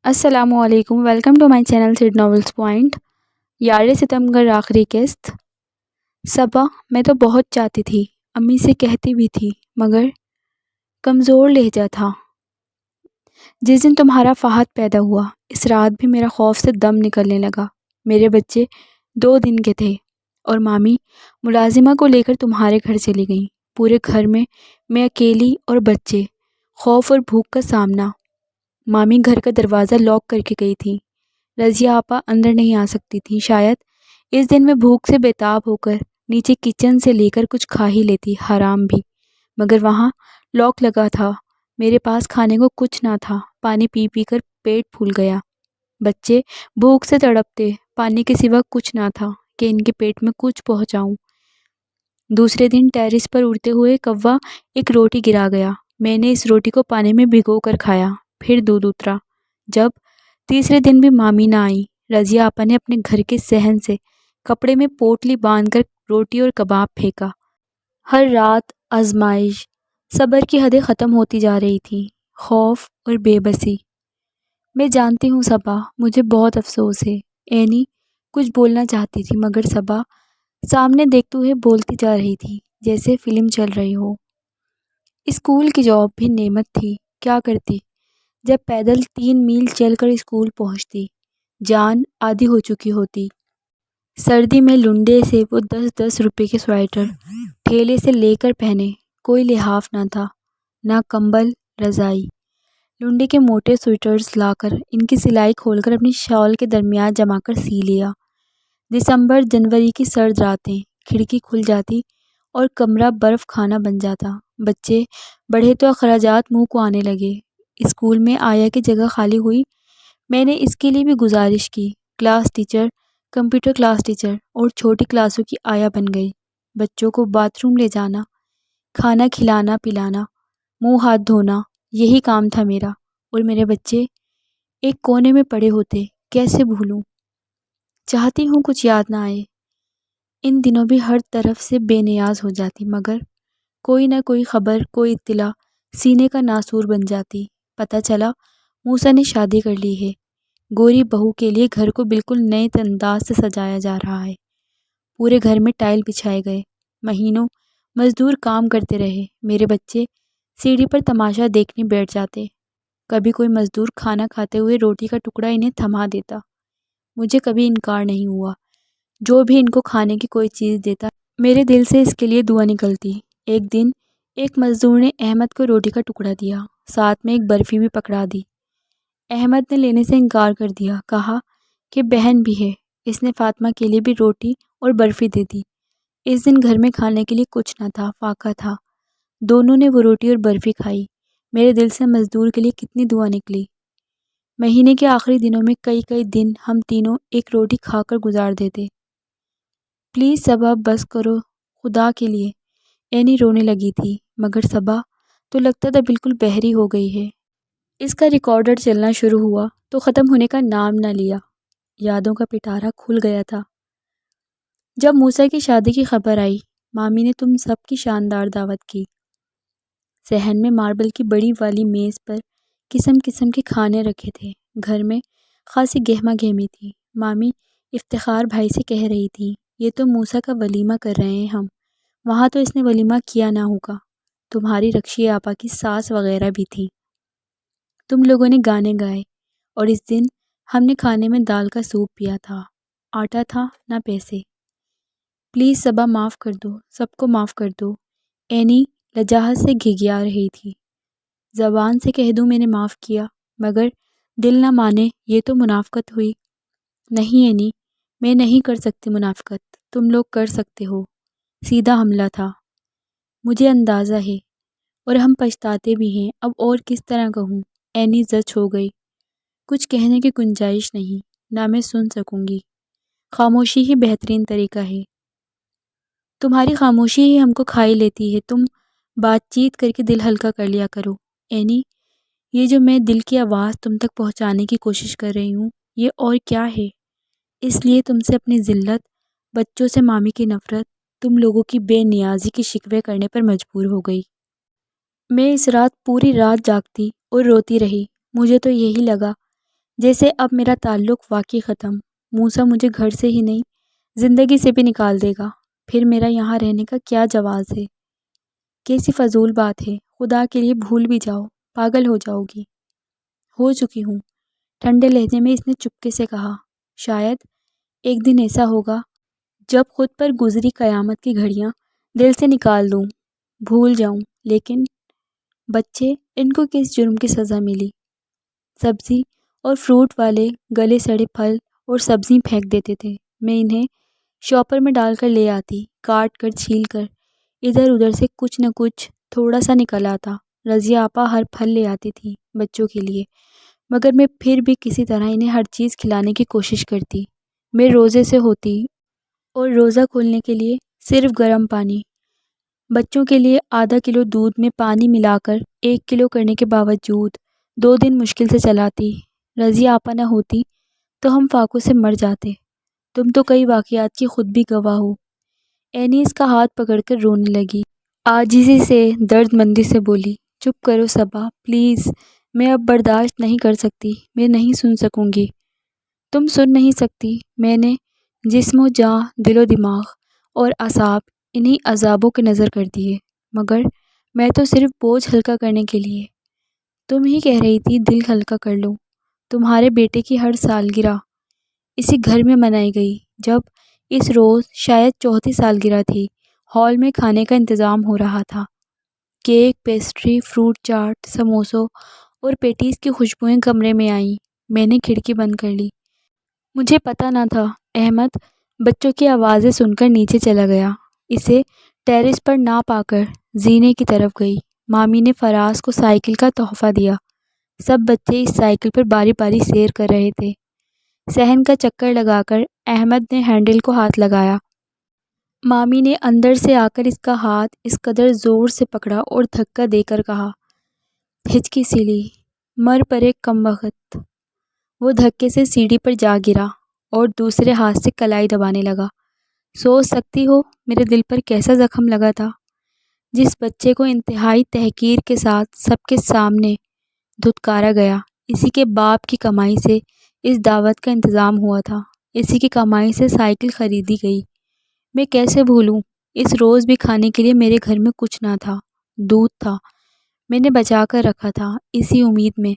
السلام علیکم، welcome to my channel sad novels point. یار ستمگر آخری قسط۔ صبا میں تو بہت چاہتی تھی، امی سے کہتی بھی تھی، مگر کمزور لہجہ تھا۔ جس دن تمہارا فہد پیدا ہوا، اس رات بھی میرا خوف سے دم نکلنے لگا۔ میرے بچے 2 دن کے تھے اور مامی ملازمہ کو لے کر تمہارے گھر چلی گئیں۔ پورے گھر میں اکیلی اور بچے، خوف اور بھوک کا سامنا۔ مامی گھر کا دروازہ لاک کر کے گئی تھی۔ رضیہ آپا اندر نہیں آ سکتی تھی۔ شاید اس دن میں بھوک سے بےتاب ہو کر نیچے کچن سے لے کر کچھ کھا ہی لیتی، حرام بھی، مگر وہاں لاک لگا تھا۔ میرے پاس کھانے کو کچھ نہ تھا۔ پانی پی پی کر پیٹ پھول گیا۔ بچے بھوک سے تڑپتے، پانی کے سوا کچھ نہ تھا کہ ان کے پیٹ میں کچھ پہنچاؤں۔ دوسرے دن ٹیرس پر اڑتے ہوئے کوا ایک روٹی گرا گیا۔ میں نے اس روٹی کو پانی میں بھگو کر کھایا، پھر دودھ اترا۔ جب تیسرے دن بھی مامی نہ آئی، رضیہ آپا نے اپنے گھر کے صحن سے کپڑے میں پوٹلی باندھ کر روٹی اور کباب پھینکا۔ ہر رات آزمائش، صبر کی حدیں ختم ہوتی جا رہی تھیں، خوف اور بے بسی۔ میں جانتی ہوں صبا، مجھے بہت افسوس ہے۔ اینی کچھ بولنا چاہتی تھی، مگر صبا سامنے دیکھتے ہوئے بولتی جا رہی تھی جیسے فلم چل رہی ہو۔ اسکول کی جاب بھی نعمت تھی، کیا کرتی جب پیدل 3 میل چل کر اسکول پہنچتی، جان آدھی ہو چکی ہوتی۔ سردی میں لنڈے سے وہ 10 10 روپے کے سویٹر ٹھیلے سے لے کر پہنے، کوئی لحاف نہ تھا، نہ کمبل رضائی۔ لنڈے کے موٹے سویٹرز لا کر ان کی سلائی کھول کر اپنی شال کے درمیان جما کر سی لیا۔ دسمبر جنوری کی سرد راتیں، کھڑکی کھل جاتی اور کمرہ برف خانہ بن جاتا۔ بچے بڑھے تو اخراجات منہ کو آنے لگے۔ اسکول میں آیا کی جگہ خالی ہوئی، میں نے اس کے لیے بھی گزارش کی۔ Class teacher, computer class teacher اور چھوٹی کلاسوں کی آیا بن گئی۔ بچوں کو باتھ روم لے جانا، کھانا کھلانا پلانا، منہ ہاتھ دھونا، یہی کام تھا میرا۔ اور میرے بچے ایک کونے میں پڑے ہوتے، کیسے بھولوں؟ چاہتی ہوں کچھ یاد نہ آئے۔ ان دنوں بھی ہر طرف سے بے نیاز ہو جاتی، مگر کوئی نہ کوئی خبر، کوئی اطلاع سینے کا ناسور بن جاتی۔ پتہ چلا موسیٰ نے شادی کر لی ہے۔ گوری بہو کے لیے گھر کو بالکل نئے انداز سے سجایا جا رہا ہے۔ پورے گھر میں ٹائل بچھائے گئے۔ مہینوں مزدور کام کرتے رہے۔ میرے بچے سیڑھی پر تماشا دیکھنے بیٹھ جاتے۔ کبھی کوئی مزدور کھانا کھاتے ہوئے روٹی کا ٹکڑا انہیں تھما دیتا۔ مجھے کبھی انکار نہیں ہوا۔ جو بھی ان کو کھانے کی کوئی چیز دیتا، میرے دل سے اس کے لیے دعا نکلتی۔ ایک دن ایک مزدور نے احمد کو روٹی کا ٹکڑا دیا، ساتھ میں ایک برفی بھی پکڑا دی۔ احمد نے لینے سے انکار کر دیا، کہا کہ بہن بھی ہے۔ اس نے فاطمہ کے لیے بھی روٹی اور برفی دے دی۔ اس دن گھر میں کھانے کے لیے کچھ نہ تھا، فاقہ تھا۔ دونوں نے وہ روٹی اور برفی کھائی۔ میرے دل سے مزدور کے لیے کتنی دعا نکلی۔ مہینے کے آخری دنوں میں کئی دن ہم تینوں ایک روٹی کھا کر گزار دیتے۔ پلیز صبا بس کرو، خدا کے لیے۔ اینی رونے لگی تھی، مگر صبا تو لگتا تھا بالکل بحری ہو گئی ہے۔ اس کا ریکارڈر چلنا شروع ہوا تو ختم ہونے کا نام نہ لیا۔ یادوں کا پٹارا کھل گیا تھا۔ جب موسیٰ کی شادی کی خبر آئی، مامی نے تم سب کی شاندار دعوت کی۔ صحن میں ماربل کی بڑی والی میز پر قسم قسم کے کھانے رکھے تھے۔ گھر میں خاصی گہما گہمی تھی۔ مامی افتخار بھائی سے کہہ رہی تھی، یہ تو موسیٰ کا ولیمہ کر رہے ہیں ہم، وہاں تو اس نے ولیمہ کیا نہ ہوگا۔ تمہاری رکشی آپا کی ساس وغیرہ بھی تھی۔ تم لوگوں نے گانے گائے، اور اس دن ہم نے کھانے میں دال کا سوپ پیا تھا، آٹا تھا نہ پیسے۔ پلیز صبا معاف کر دو، سب کو معاف کر دو۔ اینی لجاجت سے گھگیا رہی تھی۔ زبان سے کہہ دوں میں نے معاف کیا، مگر دل نہ مانے، یہ تو منافقت ہوئی۔ نہیں اینی، میں نہیں کر سکتی منافقت، تم لوگ کر سکتے ہو۔ سیدھا حملہ تھا، مجھے اندازہ ہے، اور ہم پچھتاتے بھی ہیں۔ اب اور کس طرح کہوں؟ اینی زچ ہو گئی۔ کچھ کہنے کی گنجائش نہیں، نہ میں سن سکوں گی۔ خاموشی ہی بہترین طریقہ ہے۔ تمہاری خاموشی ہی ہم کو کھائی لیتی ہے۔ تم بات چیت کر کے دل ہلکا کر لیا کرو۔ اینی، یہ جو میں دل کی آواز تم تک پہنچانے کی کوشش کر رہی ہوں، یہ اور کیا ہے؟ اس لیے تم سے اپنی ذلت، بچوں سے مامی کی نفرت، تم لوگوں کی بے نیازی کی شکوے کرنے پر مجبور ہو گئی۔ میں اس رات پوری رات جاگتی اور روتی رہی۔ مجھے تو یہی لگا جیسے اب میرا تعلق واقعی ختم۔ موسیٰ مجھے گھر سے ہی نہیں، زندگی سے بھی نکال دے گا۔ پھر میرا یہاں رہنے کا کیا جواز ہے؟ کیسی فضول بات ہے، خدا کے لیے بھول بھی جاؤ، پاگل ہو جاؤ گی۔ ہو چکی ہوں، ٹھنڈے لہجے میں اس نے چپکے سے کہا۔ شاید ایک دن ایسا ہوگا جب خود پر گزری قیامت کی گھڑیاں دل سے نکال دوں، بھول جاؤں، لیکن بچے، ان کو کس جرم کی سزا ملی؟ سبزی اور فروٹ والے گلے سڑے پھل اور سبزی پھینک دیتے تھے، میں انہیں شاپر میں ڈال کر لے آتی، کاٹ کر چھیل کر ادھر ادھر سے کچھ نہ کچھ تھوڑا سا نکل آتا۔ رضیہ آپا ہر پھل لے آتی تھی بچوں کے لیے، مگر میں پھر بھی کسی طرح انہیں ہر چیز کھلانے کی کوشش کرتی۔ میں روزے سے ہوتی اور روزہ کھولنے کے لیے صرف گرم پانی، بچوں کے لیے آدھا کلو دودھ میں پانی ملا کر 1 کلو کرنے کے باوجود 2 دن مشکل سے چلاتی۔ رضیہ آپا نہ ہوتی تو ہم فاقوں سے مر جاتے۔ تم تو کئی واقعات کی خود بھی گواہ ہو۔ اینی اس کا ہاتھ پکڑ کر رونے لگی، عاجزی سے، درد مندی سے بولی، چپ کرو صبا پلیز، میں اب برداشت نہیں کر سکتی، میں نہیں سن سکوں گی۔ تم سن نہیں سکتی، میں نے جسم و جاں، دل و دماغ اور اعصاب انہی عذابوں کے نذر کر دیے، مگر میں تو صرف بوجھ ہلکا کرنے کے لیے۔ تم ہی کہہ رہی تھی دل ہلکا کر لو۔ تمہارے بیٹے کی ہر سالگرہ اسی گھر میں منائی گئی، جب اس روز شاید 4تھی سالگرہ تھی۔ ہال میں کھانے کا انتظام ہو رہا تھا، کیک، پیسٹری، فروٹ چاٹ، سموسوں اور پیٹیز کی خوشبوئیں کمرے میں آئیں۔ میں نے کھڑکی بند کر لی، مجھے پتہ نہ تھا۔ احمد بچوں کی آوازیں سن کر نیچے چلا گیا، اسے ٹیرس پر نہ پا کر زینے کی طرف گئی۔ مامی نے فراز کو سائیکل کا تحفہ دیا، سب بچے اس سائیکل پر باری باری سیر کر رہے تھے۔ صحن کا چکر لگا کر احمد نے ہینڈل کو ہاتھ لگایا۔ مامی نے اندر سے آ کر اس کا ہاتھ اس قدر زور سے پکڑا اور دھکا دے کر کہا، ہچکی سی لی، مر پڑے کمبخت۔ وہ دھکے سے سیڑھی پر جا گرا اور دوسرے ہاتھ سے کلائی دبانے لگا۔ سوچ سکتی ہو میرے دل پر کیسا زخم لگا تھا؟ جس بچے کو انتہائی تحقیر کے ساتھ سب کے سامنے دھتکارا گیا، اسی کے باپ کی کمائی سے اس دعوت کا انتظام ہوا تھا، اسی کی کمائی سے سائیکل خریدی گئی۔ میں کیسے بھولوں؟ اس روز بھی کھانے کے لیے میرے گھر میں کچھ نہ تھا، دودھ تھا، میں نے بچا کر رکھا تھا اسی امید میں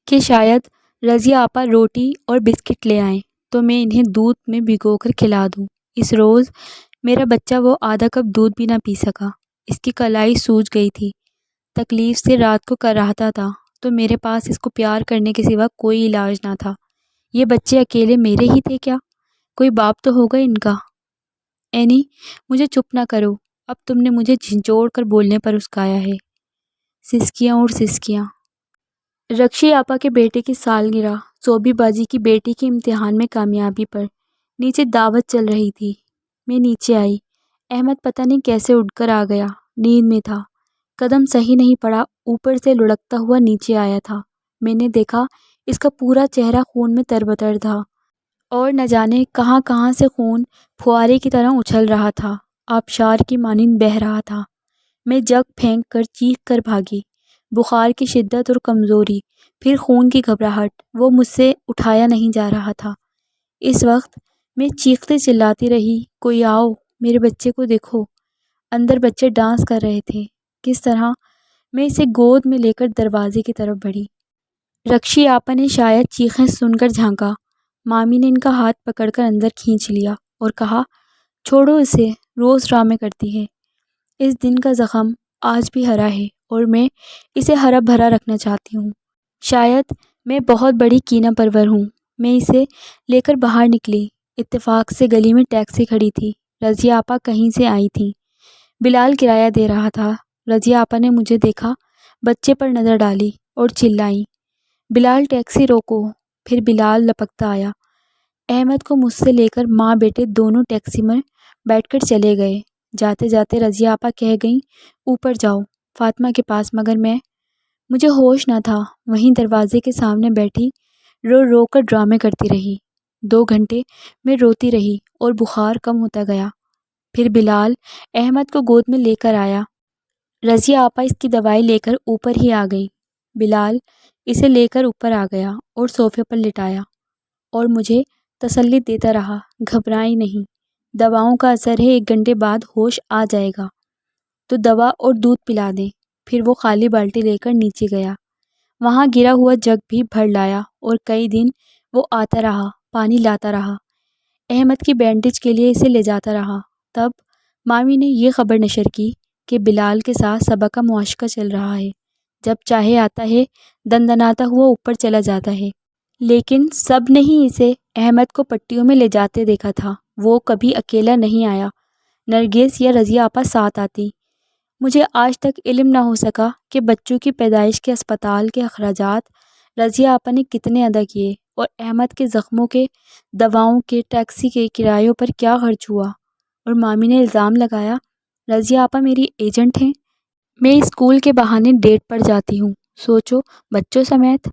کہ شاید رضیہ آپا روٹی اور بسکٹ لے آئیں تو میں انہیں دودھ میں بھگو کر کھلا دوں۔ اس روز میرا بچہ وہ آدھا کپ دودھ بھی نہ پی سکا، اس کی کلائی سوج گئی تھی، تکلیف سے رات کو کراہتا تھا، تو میرے پاس اس کو پیار کرنے کے سوا کوئی علاج نہ تھا۔ یہ بچے اکیلے میرے ہی تھے کیا؟ کوئی باپ تو ہوگا ان کا۔ اینی، مجھے چپ نہ کرو، اب تم نے مجھے جھنجھوڑ کر بولنے پر اکسایا ہے۔ سسکیاں اور سسکیاں۔ رکشی آپا کے بیٹے کی سالگرہ، صوبی باجی کی بیٹی کی امتحان میں کامیابی پر نیچے دعوت چل رہی تھی۔ میں نیچے آئی، احمد پتہ نہیں کیسے اٹھ کر آ گیا، نیند میں تھا، قدم صحیح نہیں پڑا، اوپر سے لڑکتا ہوا نیچے آیا تھا۔ میں نے دیکھا اس کا پورا چہرہ خون میں تربتر تھا اور نہ جانے کہاں کہاں سے خون پھوارے کی طرح اچھل رہا تھا، آبشار کی مانند بہہ رہا تھا۔ میں جگ پھینک کر چیخ کر بھاگی، بخار کی شدت اور کمزوری، پھر خون کی گھبراہٹ، وہ مجھ سے اٹھایا نہیں جا رہا تھا۔ اس وقت میں چیختے چلاتی رہی، کوئی آؤ، میرے بچے کو دیکھو۔ اندر بچے ڈانس کر رہے تھے۔ کس طرح میں اسے گود میں لے کر دروازے کی طرف بڑھی۔ رکشی آپا نے شاید چیخیں سن کر جھانکا، مامی نے ان کا ہاتھ پکڑ کر اندر کھینچ لیا اور کہا، چھوڑو اسے، روز ڈرامے کرتی ہے۔ اس دن کا زخم آج بھی ہرا ہے اور میں اسے ہرا بھرا رکھنا چاہتی ہوں۔ شاید میں بہت بڑی کینہ پرور ہوں۔ میں اسے لے کر باہر نکلی، اتفاق سے گلی میں ٹیکسی کھڑی تھی، رضیہ آپا کہیں سے آئی تھیں، بلال کرایہ دے رہا تھا۔ رضیہ آپا نے مجھے دیکھا، بچے پر نظر ڈالی اور چلائیں، بلال ٹیکسی روکو۔ پھر بلال لپکتا آیا، احمد کو مجھ سے لے کر ماں بیٹے دونوں ٹیکسی میں بیٹھ کر چلے گئے۔ جاتے جاتے رضیہ آپا کہہ گئیں، اوپر جاؤ فاطمہ کے پاس، مگر مجھے ہوش نہ تھا، وہیں دروازے کے سامنے بیٹھی رو رو کر ڈرامے کرتی رہی۔ 2 گھنٹے میں روتی رہی اور بخار کم ہوتا گیا۔ پھر بلال احمد کو گود میں لے کر آیا۔ رضیہ آپا اس کی دوائی لے کر اوپر ہی آ گئیں۔ بلال اسے لے کر اوپر آ گیا اور صوفے پر لٹایا اور مجھے تسلی دیتا رہا، گھبرائیں نہیں، دواؤں کا اثر ہے، 1 گھنٹے بعد ہوش آ جائے گا تو دوا اور دودھ پلا دیں۔ پھر وہ خالی بالٹی لے کر نیچے گیا، وہاں گرا ہوا جگ بھی بھر لایا اور کئی دن وہ آتا رہا، پانی لاتا رہا، احمد کی بینڈیج کے لیے اسے لے جاتا رہا۔ تب مامی نے یہ خبر نشر کی کہ بلال کے ساتھ صبا کا معاشقہ چل رہا ہے، جب چاہے آتا ہے، دندناتا ہوا اوپر چلا جاتا ہے۔ لیکن سب نے ہی اسے احمد کو پٹیوں میں لے جاتے دیکھا تھا، وہ کبھی اکیلا نہیں آیا، نرگس یا رضیہ آپا ساتھ آتی۔ مجھے آج تک علم نہ ہو سکا کہ بچوں کی پیدائش کے اسپتال کے اخراجات رضیہ آپا نے کتنے ادا کیے اور احمد کے زخموں کے، دواؤں کے، ٹیکسی کے کرایوں پر کیا خرچ ہوا۔ اور مامی نے الزام لگایا، رضیہ آپا میری ایجنٹ ہیں، میں اسکول کے بہانے ڈیٹ پر جاتی ہوں، سوچو بچوں سمیت۔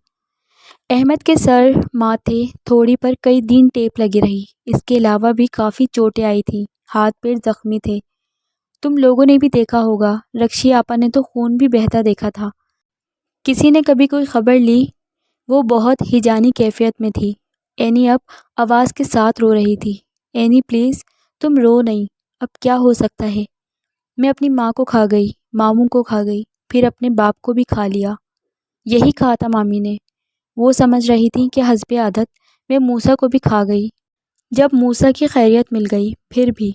احمد کے سر، ماتھے، تھوڑی پر کئی دن ٹیپ لگی رہی، اس کے علاوہ بھی کافی چوٹیں آئی تھیں، ہاتھ پیر زخمی تھے۔ تم لوگوں نے بھی دیکھا ہوگا، رکشی آپا نے تو خون بھی بہتا دیکھا تھا۔ کسی نے کبھی کوئی خبر لی؟ وہ بہت ہیجانی کیفیت میں تھی۔ اینی اب آواز کے ساتھ رو رہی تھی۔ اینی پلیز تم رو نہیں، اب کیا ہو سکتا ہے؟ میں اپنی ماں کو کھا گئی، ماموں کو کھا گئی، پھر اپنے باپ کو بھی کھا لیا۔ یہی کہا تھا مامی نے۔ وہ سمجھ رہی تھی کہ حسب عادت میں موسیٰ کو بھی کھا گئی۔ جب موسیٰ کی خیریت مل گئی، پھر بھی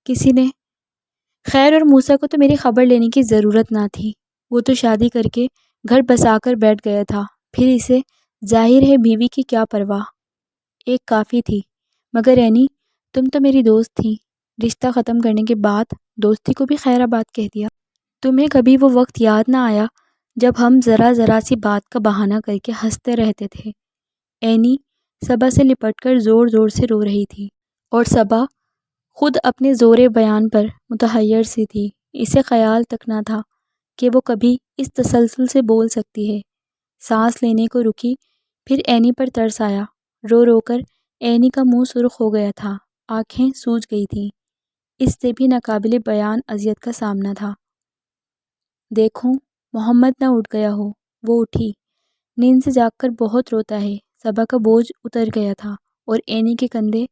کسی نے خیر، اور موسیٰ کو تو میری خبر لینے کی ضرورت نہ تھی، وہ تو شادی کر کے گھر بسا کر بیٹھ گیا تھا، پھر اسے ظاہر ہے بیوی کی کیا پرواہ، ایک کافی تھی۔ مگر اینی تم تو میری دوست تھی، رشتہ ختم کرنے کے بعد دوستی کو بھی خیر آباد کہہ دیا۔ تمہیں کبھی وہ وقت یاد نہ آیا جب ہم ذرا ذرا سی بات کا بہانہ کر کے ہنستے رہتے تھے؟ اینی صبا سے لپٹ کر زور زور سے رو رہی تھی اور صبا خود اپنے زور بیان پر متحیر سی تھی، اسے خیال تک نہ تھا کہ وہ کبھی اس تسلسل سے بول سکتی ہے۔ سانس لینے کو رکی، پھر اینی پر ترس آیا، رو رو کر اینی کا منہ سرخ ہو گیا تھا، آنکھیں سوج گئی تھیں، اس سے بھی ناقابل بیان اذیت کا سامنا تھا۔ دیکھوں محمد نہ اٹھ گیا ہو۔ وہ اٹھی، نیند سے جاگ کر بہت روتا ہے۔ صبا کا بوجھ اتر گیا تھا اور اینی کے کندھے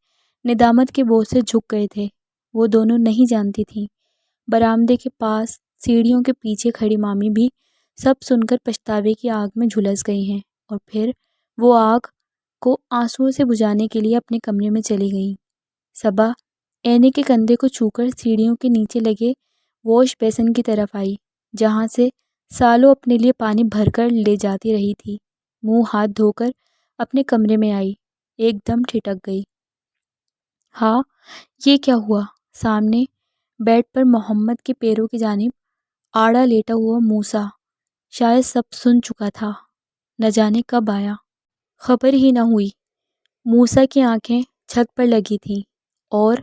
ندامت کے بوجھ سے جھک گئے تھے۔ وہ دونوں نہیں جانتی تھیں، برآمدے کے پاس سیڑھیوں کے پیچھے کھڑی مامی بھی سب سن کر پچھتاوے کی آگ میں جھلس گئی ہیں، اور پھر وہ آگ کو آنسوؤں سے بجھانے کے لیے اپنے کمرے میں چلی گئیں۔ صبا اینی کے کندھے کو چھو کر سیڑھیوں کے نیچے لگے واش بیسن کی طرف آئی، جہاں سے سالوں اپنے لیے پانی بھر کر لے جاتی رہی تھی۔ منہ ہاتھ دھو کر اپنے کمرے میں آئی، ایک دم ٹھٹک گئی۔ ہاں یہ کیا ہوا؟ سامنے بیڈ پر محمد کے پیروں کی جانب آڑا لیٹا ہوا موسیٰ شاید سب سن چکا تھا، نہ جانے کب آیا، خبر ہی نہ ہوئی۔ موسیٰ کی آنکھیں چھت پر لگی تھیں اور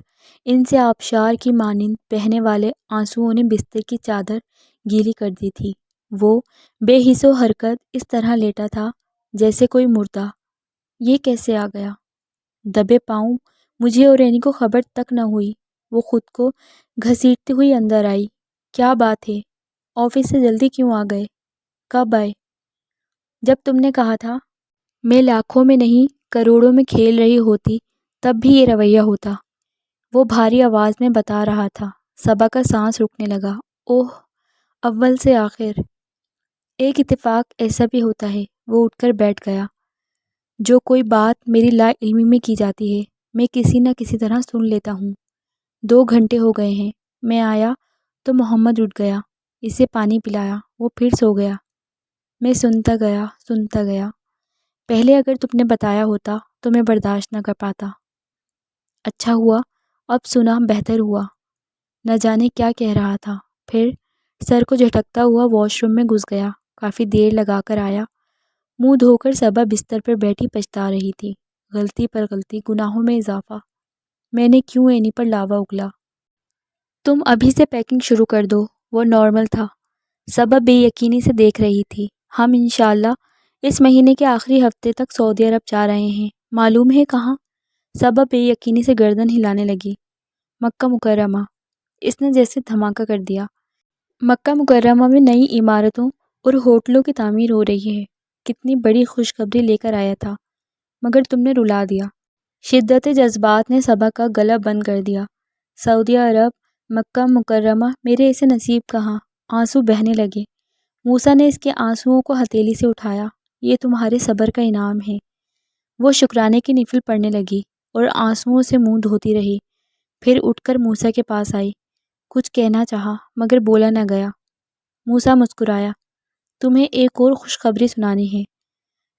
ان سے آبشار کی مانند بہنے والے آنسوؤں نے بستر کی چادر گیلی کر دی تھی۔ وہ بے حس و حرکت اس طرح لیٹا تھا جیسے کوئی مردہ۔ یہ کیسے آ گیا؟ دبے پاؤں مجھے اور اینی کو خبر تک نہ ہوئی۔ وہ خود کو گھسیٹتی ہوئی اندر آئی۔ کیا بات ہے؟ آفس سے جلدی کیوں آ گئے؟ کب آئے؟ جب تم نے کہا تھا۔ میں لاکھوں میں نہیں کروڑوں میں کھیل رہی ہوتی تب بھی یہ رویہ ہوتا، وہ بھاری آواز میں بتا رہا تھا۔ صبا کا سانس رکنے لگا۔ اوہ، اول سے آخر ایک اتفاق ایسا بھی ہوتا ہے۔ وہ اٹھ کر بیٹھ گیا۔ جو کوئی بات میری لا علمی میں کی جاتی ہے، میں کسی نہ کسی طرح سن لیتا ہوں۔ 2 گھنٹے ہو گئے ہیں، میں آیا تو محمد اٹھ گیا، اسے پانی پلایا، وہ پھر سو گیا۔ میں سنتا گیا۔ پہلے اگر تم نے بتایا ہوتا تو میں برداشت نہ کر پاتا۔ اچھا ہوا اب سنا، بہتر ہوا۔ نہ جانے کیا کہہ رہا تھا، پھر سر کو جھٹکتا ہوا واش روم میں گھس گیا، کافی دیر لگا کر آیا۔ منہ دھو کر صبا بستر پر بیٹھی پچھتا رہی تھی۔ غلطی پر غلطی، گناہوں میں اضافہ۔ میں نے کیوں اینی پر لاوا اگلا؟ تم ابھی سے پیکنگ شروع کر دو۔ وہ نارمل تھا۔ صبا بے یقینی سے دیکھ رہی تھی۔ ہم انشاءاللہ اس مہینے کے آخری ہفتے تک سعودی عرب جا رہے ہیں، معلوم ہے کہاں؟ صبا بے یقینی سے گردن ہلانے لگی۔ مکہ مکرمہ، اس نے جیسے دھماکہ کر دیا۔ مکہ مکرمہ میں نئی عمارتوں اور ہوٹلوں کی تعمیر ہو رہی ہے۔ کتنی بڑی خوشخبری لے کر آیا تھا، مگر تم نے رلا دیا۔ شدت جذبات نے صبا کا گلا بند کر دیا۔ سعودی عرب، مکہ مکرمہ، میرے ایسے نصیب کہاں؟ آنسو بہنے لگے۔ موسیٰ نے اس کے آنسوؤں کو ہتھیلی سے اٹھایا۔ یہ تمہارے صبر کا انعام ہے۔ وہ شکرانے کی نفل پڑھنے لگی اور آنسوؤں سے منہ دھوتی رہی۔ پھر اٹھ کر موسیٰ کے پاس آئی۔ کچھ کہنا چاہا مگر بولا نہ گیا۔ موسیٰ مسکرایا۔ تمہیں ایک اور خوشخبری سنانی ہے۔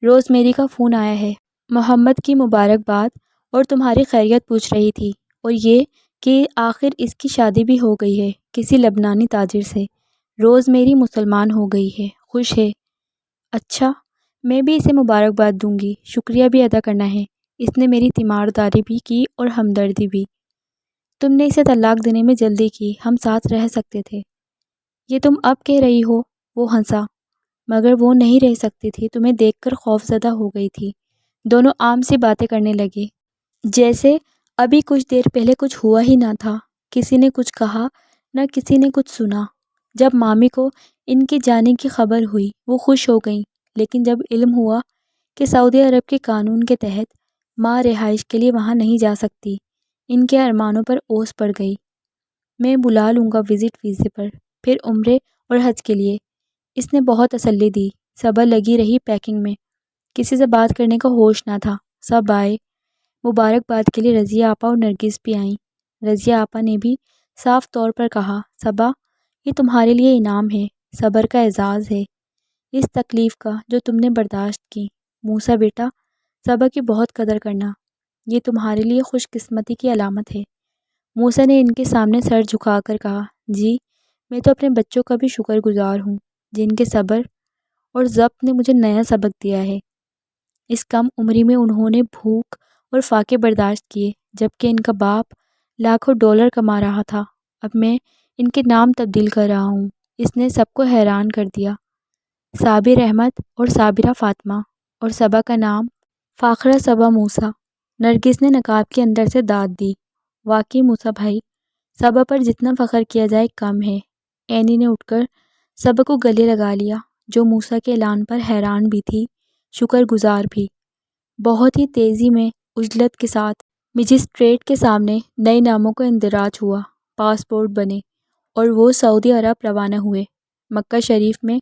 روز میری کا فون آیا ہے، محمد کی مبارکباد اور تمہاری خیریت پوچھ رہی تھی، اور یہ کہ آخر اس کی شادی بھی ہو گئی ہے کسی لبنانی تاجر سے۔ روز میری مسلمان ہو گئی ہے، خوش ہے۔ اچھا، میں بھی اسے مبارکباد دوں گی، شکریہ بھی ادا کرنا ہے۔ اس نے میری تیمارداری بھی کی اور ہمدردی بھی۔ تم نے اسے طلاق دینے میں جلدی کی، ہم ساتھ رہ سکتے تھے۔ یہ تم اب کہہ رہی ہو؟ وہ ہنسا۔ مگر وہ نہیں رہ سکتی تھی، تمہیں دیکھ کر خوف زدہ ہو گئی تھی۔ دونوں عام سی باتیں کرنے لگے، جیسے ابھی کچھ دیر پہلے کچھ ہوا ہی نہ تھا۔ کسی نے کچھ کہا، نہ کسی نے کچھ سنا۔ جب مامی کو ان کے جانے کی خبر ہوئی، وہ خوش ہو گئیں، لیکن جب علم ہوا کہ سعودی عرب کے قانون کے تحت ماں رہائش کے لیے وہاں نہیں جا سکتی، ان کے ارمانوں پر اوس پڑ گئی۔ میں بلا لوں گا وزٹ ویزے پر، پھر عمرے اور حج کے لیے۔ اس نے بہت تسلی دی۔ صبا لگی رہی پیکنگ میں، کسی سے بات کرنے کا ہوش نہ تھا۔ سب آئے۔ مبارکباد کے لیے رضیہ آپا اور نرگس بھی آئیں۔ رضیہ آپا نے بھی صاف طور پر کہا، صبا، یہ تمہارے لیے انعام ہے، صبر کا اعزاز ہے، اس تکلیف کا جو تم نے برداشت کی۔ موسیٰ بیٹا، صبا کی بہت قدر کرنا، یہ تمہارے لیے خوش قسمتی کی علامت ہے۔ موسیٰ نے ان کے سامنے سر جھکا کر کہا، جی، میں تو اپنے بچوں کا بھی شکر گزار ہوں، جن کے صبر اور ضبط نے مجھے نیا سبق دیا ہے۔ اس کم عمری میں انہوں نے بھوک اور فاقے برداشت کیے، جبکہ ان کا باپ لاکھوں ڈالر کما رہا تھا۔ اب میں ان کے نام تبدیل کر رہا ہوں۔ اس نے سب کو حیران کر دیا۔ صابر احمد اور صابرہ فاطمہ، اور صبا کا نام فاخرہ صبا موسیٰ۔ نرگس نے نقاب کے اندر سے داد دی۔ واقعی موسیٰ بھائی، صبا پر جتنا فخر کیا جائے کم ہے۔ عینی نے اٹھ کر صبا کو گلے لگا لیا، جو موسیٰ کے اعلان پر حیران بھی تھی، شکر گزار بھی۔ بہت ہی تیزی میں عجلت کے ساتھ مجسٹریٹ کے سامنے نئے ناموں کا اندراج ہوا، پاسپورٹ بنے، اور وہ سعودی عرب روانہ ہوئے۔ مکہ شریف میں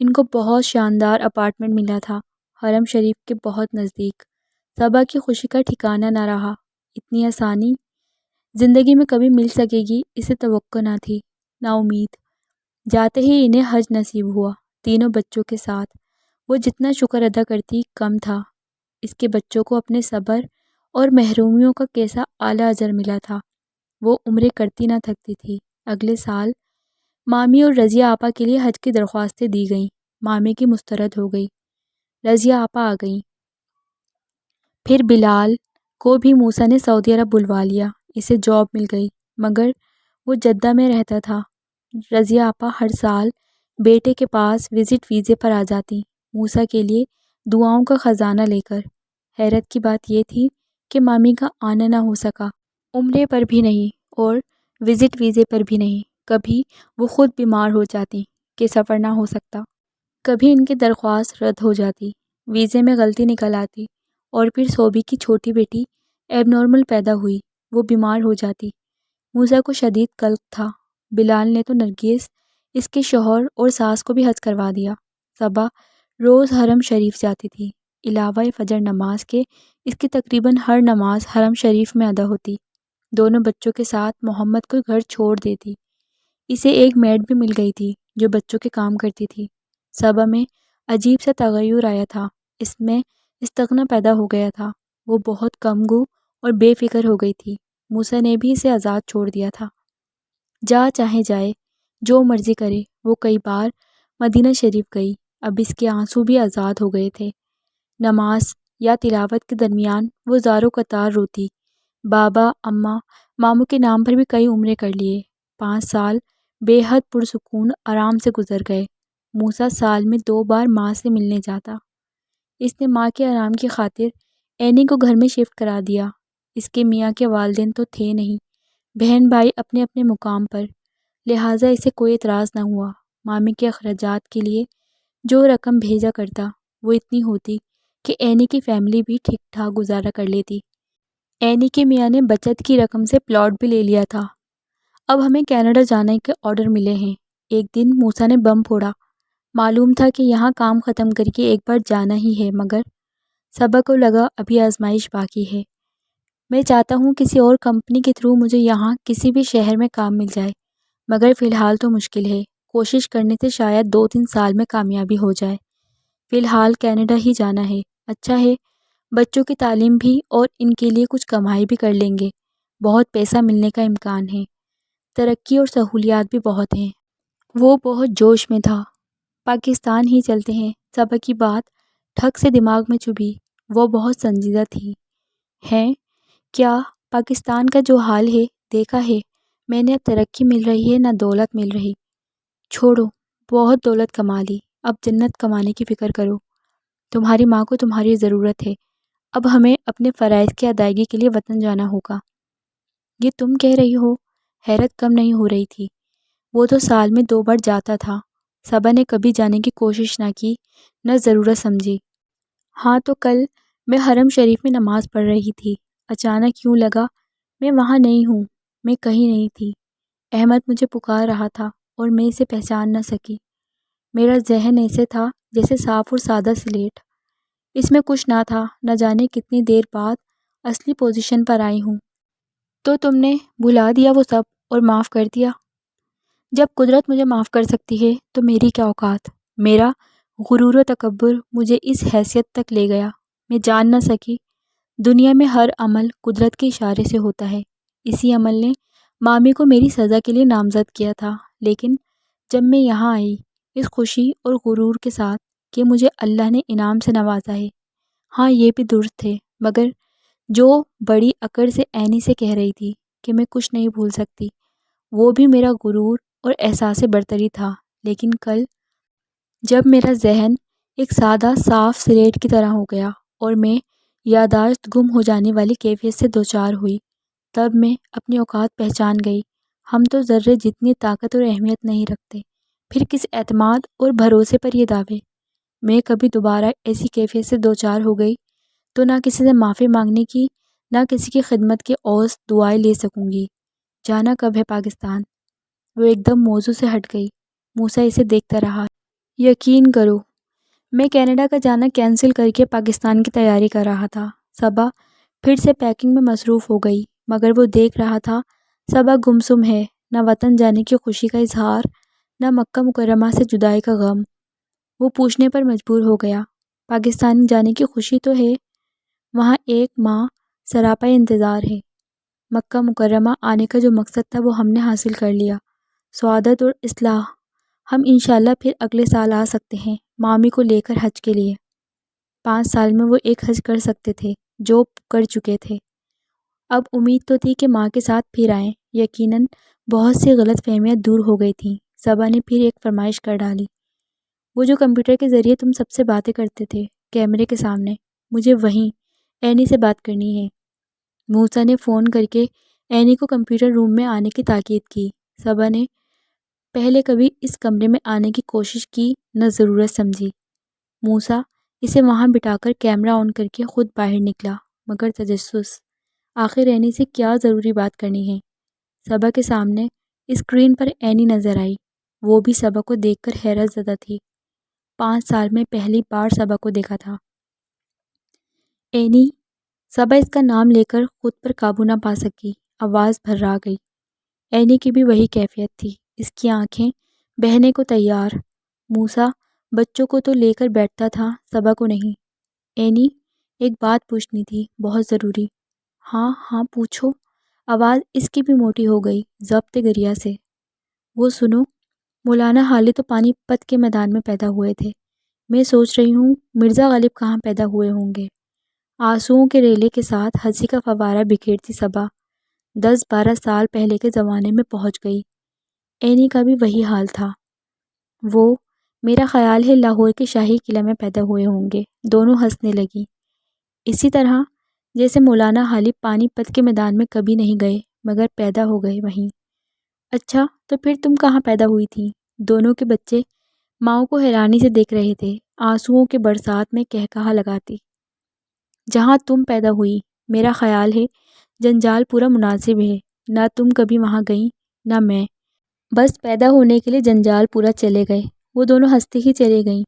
ان کو بہت شاندار اپارٹمنٹ ملا تھا، حرم شریف کے بہت نزدیک۔ صبا کی خوشی کا ٹھکانہ نہ رہا۔ اتنی آسانی زندگی میں کبھی مل سکے گی، اسے توقع نہ تھی، نا امید۔ جاتے ہی انہیں حج نصیب ہوا، تینوں بچوں کے ساتھ۔ وہ جتنا شکر ادا کرتی کم تھا۔ اس کے بچوں کو اپنے صبر اور محرومیوں کا کیسا اعلیٰ اجر ملا تھا۔ وہ عمرے کرتی نہ تھکتی تھی۔ اگلے سال مامی اور رضیہ آپا کے لیے حج کی درخواستیں دی گئیں۔ مامی کی مسترد ہو گئی، رضیہ آپا آ گئیں۔ پھر بلال کو بھی موسیٰ نے سعودی عرب بلوا لیا، اسے جاب مل گئی، مگر وہ جدہ میں رہتا تھا۔ رضیہ آپا ہر سال بیٹے کے پاس وزٹ ویزے پر آ جاتی، موسیٰ کے لیے دعاؤں کا خزانہ لے کر۔ حیرت کی بات یہ تھی کہ مامی کا آنا نہ ہو سکا، عمرے پر بھی نہیں اور وزٹ ویزے پر بھی نہیں۔ کبھی وہ خود بیمار ہو جاتی کہ سفر نہ ہو سکتا، کبھی ان کی درخواست رد ہو جاتی، ویزے میں غلطی نکل آتی، اور پھر صوبی کی چھوٹی بیٹی ایب نارمل پیدا ہوئی، وہ بیمار ہو جاتی۔ موسیٰ کو شدید قلق تھا۔ بلال نے تو نرگس، اس کے شوہر اور ساس کو بھی حج کروا دیا۔ صبا روز حرم شریف جاتی تھی، علاوہ فجر نماز کے اس کی تقریباً ہر نماز حرم شریف میں ادا ہوتی۔ دونوں بچوں کے ساتھ محمد کو گھر چھوڑ دیتی۔ اسے ایک میڈ بھی مل گئی تھی جو بچوں کے کام کرتی تھی۔ صبا میں عجیب سا تغیر آیا تھا، اس میں استغنا پیدا ہو گیا تھا۔ وہ بہت کم گو اور بے فکر ہو گئی تھی۔ موسیٰ نے بھی اسے آزاد چھوڑ دیا تھا، جا چاہے جائے، جو مرضی کرے۔ وہ کئی بار مدینہ شریف گئی، اب اس کے آنسو بھی آزاد ہو گئے تھے۔ نماز یا تلاوت کے درمیان وہ زاروں قطار روتی۔ بابا، اماں، ماموں کے نام پر بھی کئی عمرے کر لیے۔ 5 سال بے حد پرسکون آرام سے گزر گئے۔ موسیٰ سال میں 2 بار ماں سے ملنے جاتا۔ اس نے ماں کے آرام کی خاطر عینی کو گھر میں شفٹ کرا دیا۔ اس کے میاں کے والدین تو تھے نہیں، بہن بھائی اپنے اپنے مقام پر، لہٰذا اسے کوئی اعتراض نہ ہوا۔ مامی کے اخراجات کے لیے جو رقم بھیجا کرتا وہ اتنی ہوتی کہ اینی کی فیملی بھی ٹھیک ٹھاک گزارا کر لیتی۔ اینی کے میاں نے بچت کی رقم سے پلاٹ بھی لے لیا تھا۔ اب ہمیں کینیڈا جانے کے آرڈر ملے ہیں۔ ایک دن موسیٰ نے بم پھوڑا۔ معلوم تھا کہ یہاں کام ختم کر کے ایک بار جانا ہی ہے، مگر صبا کو لگا ابھی آزمائش باقی ہے۔ میں چاہتا ہوں کسی اور کمپنی کے تھرو مجھے یہاں کسی بھی شہر میں کام مل جائے، مگر فی الحال تو مشکل ہے۔ کوشش کرنے سے شاید 2-3 سال میں کامیابی ہو جائے۔ فی الحال کینیڈا ہی جانا ہے۔ اچھا ہے، بچوں کی تعلیم بھی اور ان کے لیے کچھ کمائی بھی کر لیں گے۔ بہت پیسہ ملنے کا امکان ہے، ترقی اور سہولیات بھی بہت ہیں۔ وہ بہت جوش میں تھا۔ پاکستان ہی چلتے ہیں۔ صبا کی بات ٹھک سے دماغ میں چبھی۔ وہ بہت سنجیدہ تھی۔ ہیں کیا پاکستان کا جو حال ہے دیکھا ہے؟ میں نے اب ترقی مل رہی ہے نہ دولت مل رہی۔ چھوڑو، بہت دولت کما لی، اب جنت کمانے کی فکر کرو۔ تمہاری ماں کو تمہاری ضرورت ہے۔ اب ہمیں اپنے فرائض کی ادائیگی کے لیے وطن جانا ہوگا۔ یہ تم کہہ رہی ہو؟ حیرت کم نہیں ہو رہی تھی۔ وہ تو سال میں 2 بار جاتا تھا۔ صبا نے کبھی جانے کی کوشش نہ کی، نہ ضرورت سمجھی۔ ہاں تو کل میں حرم شریف میں نماز پڑھ رہی تھی، اچانک یوں لگا میں وہاں نہیں ہوں، میں کہیں نہیں تھی۔ احمد مجھے پکار رہا تھا اور میں اسے پہچان نہ سکی۔ میرا ذہن ایسے تھا جیسے صاف اور سادہ سلیٹ، اس میں کچھ نہ تھا۔ نہ جانے کتنی دیر بعد اصلی پوزیشن پر آئی ہوں۔ تو تم نے بھلا دیا وہ سب اور معاف کر دیا؟ جب قدرت مجھے معاف کر سکتی ہے تو میری کیا اوقات؟ میرا غرور و تکبر مجھے اس حیثیت تک لے گیا، میں جان نہ سکی دنیا میں ہر عمل قدرت کے اشارے سے ہوتا ہے۔ اسی عمل نے مامی کو میری سزا کے لیے نامزد کیا تھا، لیکن جب میں یہاں آئی اس خوشی اور غرور کے ساتھ کہ مجھے اللہ نے انعام سے نوازا ہے۔ ہاں یہ بھی درست تھے، مگر جو بڑی اکڑ سے اینی سے کہہ رہی تھی کہ میں کچھ نہیں بھول سکتی، وہ بھی میرا غرور اور احساس برتری تھا۔ لیکن کل جب میرا ذہن ایک سادہ صاف سلیٹ کی طرح ہو گیا اور میں یادداشت گم ہو جانے والی کیفیت سے دوچار ہوئی، تب میں اپنی اوقات پہچان گئی۔ ہم تو ذرے جتنی طاقت اور اہمیت نہیں رکھتے، پھر کس اعتماد اور بھروسے پر یہ دعوے؟ میں کبھی دوبارہ ایسی کیفیت سے دوچار ہو گئی تو نہ کسی سے معافی مانگنے کی، نہ کسی کی خدمت کے عوض دعائیں لے سکوں گی۔ جانا کب ہے پاکستان؟ وہ ایک دم موضوع سے ہٹ گئی۔ موسیٰ اسے دیکھتا رہا۔ یقین کرو میں کینیڈا کا جانا کینسل کر کے پاکستان کی تیاری کر رہا تھا۔ صبا پھر سے پیکنگ میں مصروف ہو گئی، مگر وہ دیکھ رہا تھا صبا گمسم ہے، نہ وطن جانے کی خوشی کا اظہار، نہ مکہ مکرمہ سے جدائی کا غم۔ وہ پوچھنے پر مجبور ہو گیا، پاکستان جانے کی خوشی تو ہے، وہاں 1 ماہ سراپا انتظار ہے۔ مکہ مکرمہ آنے کا جو مقصد تھا وہ ہم نے حاصل کر لیا، سعادت اور اصلاح۔ ہم انشاءاللہ پھر اگلے سال آ سکتے ہیں مامی کو لے کر حج کے لیے۔ 5 سال میں وہ ایک حج کر سکتے تھے جو کر چکے تھے۔ اب امید تو تھی کہ ماں کے ساتھ پھر آئیں۔ یقیناً بہت سی غلط فہمیاں دور ہو گئی تھیں۔ صبا نے پھر ایک فرمائش کر ڈالی، وہ جو کمپیوٹر کے ذریعے تم سب سے باتیں کرتے تھے کیمرے کے سامنے، مجھے وہیں اینی سے بات کرنی ہے۔ موسیٰ نے فون کر کے اینی کو کمپیوٹر روم میں آنے کی تاکید کی۔ صبا نے پہلے کبھی اس کمرے میں آنے کی کوشش کی نہ ضرورت سمجھی۔ موسیٰ اسے وہاں بٹھا کر کیمرہ آن کر کے خود باہر نکلا، مگر تجسس، آخر اینی سے کیا ضروری بات کرنی ہے؟ صبا کے سامنے اسکرین پر اینی نظر آئی، وہ بھی صبا کو دیکھ کر حیرت زدہ تھی۔ 5 سال میں پہلی بار صبا کو دیکھا تھا۔ اینی، صبا اس کا نام لے کر خود پر قابو نہ پا سکی، آواز بھرا گئی۔ اینی کی بھی وہی کیفیت تھی، اس کی آنکھیں بہنے کو تیار۔ موسیٰ بچوں کو تو لے کر بیٹھتا تھا، صبا کو نہیں۔ اینی، ایک بات پوچھنی تھی، بہت ضروری۔ ہاں ہاں پوچھو۔ آواز اس کی بھی موٹی ہو گئی ضبط گریہ سے۔ وہ سنو، مولانا حالی تو پانی پت کے میدان میں پیدا ہوئے تھے، میں سوچ رہی ہوں مرزا غالب کہاں پیدا ہوئے ہوں گے۔ آنسوؤں کے ریلے کے ساتھ ہنسی کا فوارہ بکھیرتی صبا 10-12 سال پہلے کے زمانے میں پہنچ گئی۔ اینی کا بھی وہی حال تھا۔ وہ، میرا خیال ہے لاہور کے شاہی قلعہ میں پیدا ہوئے ہوں گے۔ دونوں ہنسنے لگیں، اسی طرح جیسے مولانا حالی پانی پت کے میدان میں کبھی نہیں گئے مگر پیدا ہو گئے وہیں۔ اچھا تو پھر تم کہاں پیدا ہوئی تھیں؟ دونوں کے بچے ماؤں کو حیرانی سے دیکھ رہے تھے، آنسوؤں کے برسات میں کہا لگاتی، جہاں تم پیدا ہوئی میرا خیال ہے جنجال پورا مناسب ہے، نہ تم کبھی وہاں گئیں نہ میں، بس پیدا ہونے کے لیے جنجال پورا چلے گئے۔ وہ دونوں ہنستے ہی چلے گئیں،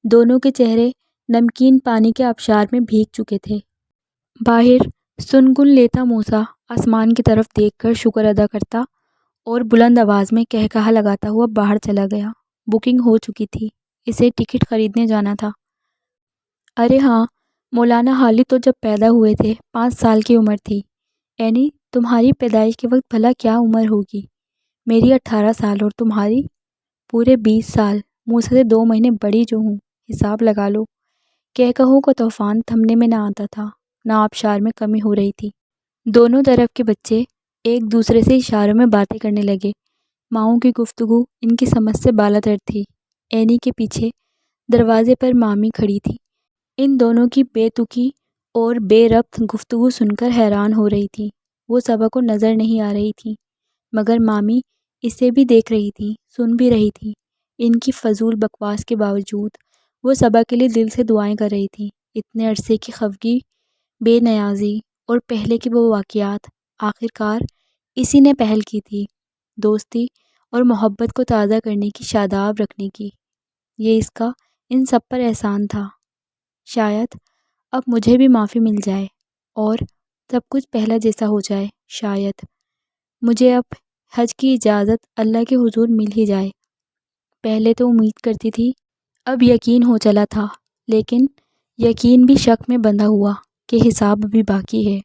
دونوں کے چہرے نمکین پانی کے آبشار میں بھیگ چکے تھے۔ باہر سنگن لیتا موسیٰ آسمان کی طرف دیکھ کر شکر ادا کرتا اور بلند آواز میں کہا لگاتا ہوا باہر چلا گیا۔ بکنگ ہو چکی تھی، اسے ٹکٹ خریدنے جانا تھا۔ ارے ہاں، مولانا حالی تو جب پیدا ہوئے تھے 5 سال کی عمر تھی۔ اینی تمہاری پیدائش کے وقت بھلا کیا عمر ہوگی؟ میری 18 سال اور تمہاری؟ پورے 20 سال، موسیٰ سے 2 مہینے بڑی جو ہوں، حساب لگا لو۔ کہوں کا طوفان تھمنے میں نہ آتا تھا، نہ آبشار میں کمی ہو رہی تھی۔ دونوں طرف کے بچے ایک دوسرے سے اشاروں میں باتیں کرنے لگے۔ ماؤں کی گفتگو ان کی سمجھ سے بالاتر تھی۔ اینی کے پیچھے دروازے پر مامی کھڑی تھی، ان دونوں کی بے تکی اور بے ربط گفتگو سن کر حیران ہو رہی تھی۔ وہ صبا کو نظر نہیں آ رہی تھی، مگر مامی اسے بھی دیکھ رہی تھی، سن بھی رہی تھی۔ ان کی فضول بکواس کے باوجود وہ صبا کے لیے دل سے دعائیں کر رہی تھی۔ اتنے عرصے کی خفگی، بے نیازی اور پہلے کے وہ واقعات، آخرکار اسی نے پہل کی تھی، دوستی اور محبت کو تازہ کرنے کی، شاداب رکھنے کی۔ یہ اس کا ان سب پر احسان تھا۔ شاید اب مجھے بھی معافی مل جائے اور سب کچھ پہلا جیسا ہو جائے۔ شاید مجھے اب حج کی اجازت اللہ کے حضور مل ہی جائے۔ پہلے تو امید کرتی تھی، اب یقین ہو چلا تھا، لیکن یقین بھی شک میں بندھا ہوا کہ حساب بھی باقی ہے۔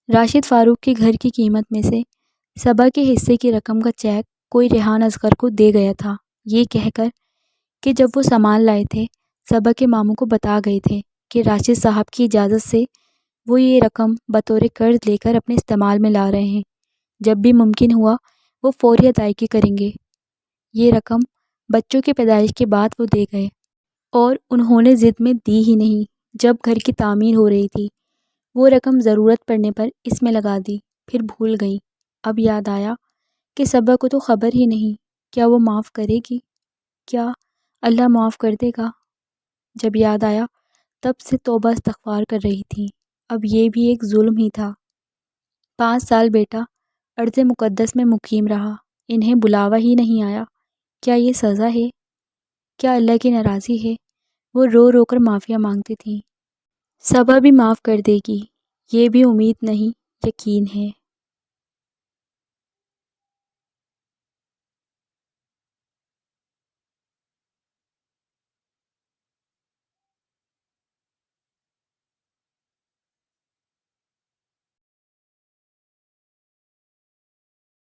راشد فاروق کے گھر کی قیمت میں سے صبا کے حصے کی رقم کا چیک کوئی ریحان اصغر کو دے گیا تھا، یہ کہہ کر کہ جب وہ سامان لائے تھے صبا کے ماموں کو بتا گئے تھے کہ راشد صاحب کی اجازت سے وہ یہ رقم بطور قرض لے کر اپنے استعمال میں لا رہے ہیں، جب بھی ممکن ہوا وہ فوری ادائیگی کریں گے۔ یہ رقم بچوں کی پیدائش کے بعد وہ دے گئے اور انہوں نے ضد میں دی ہی نہیں۔ جب گھر کی تعمیر ہو رہی تھی وہ رقم ضرورت پڑنے پر اس میں لگا دی، پھر بھول گئیں۔ اب یاد آیا کہ صبا کو تو خبر ہی نہیں، کیا وہ معاف کرے گی؟ کیا اللہ معاف کر دے گا؟ جب یاد آیا تب سے توبہ استغفار کر رہی تھی، اب یہ بھی ایک ظلم ہی تھا۔ 5 سال بیٹا ارض مقدس میں مقیم رہا، انہیں بلاوا ہی نہیں آیا، کیا یہ سزا ہے؟ کیا اللہ کی ناراضی ہے؟ وہ رو رو کر معافیاں مانگتی تھیں۔ صبا بھی معاف کر دے گی، یہ بھی امید نہیں، یقین ہے۔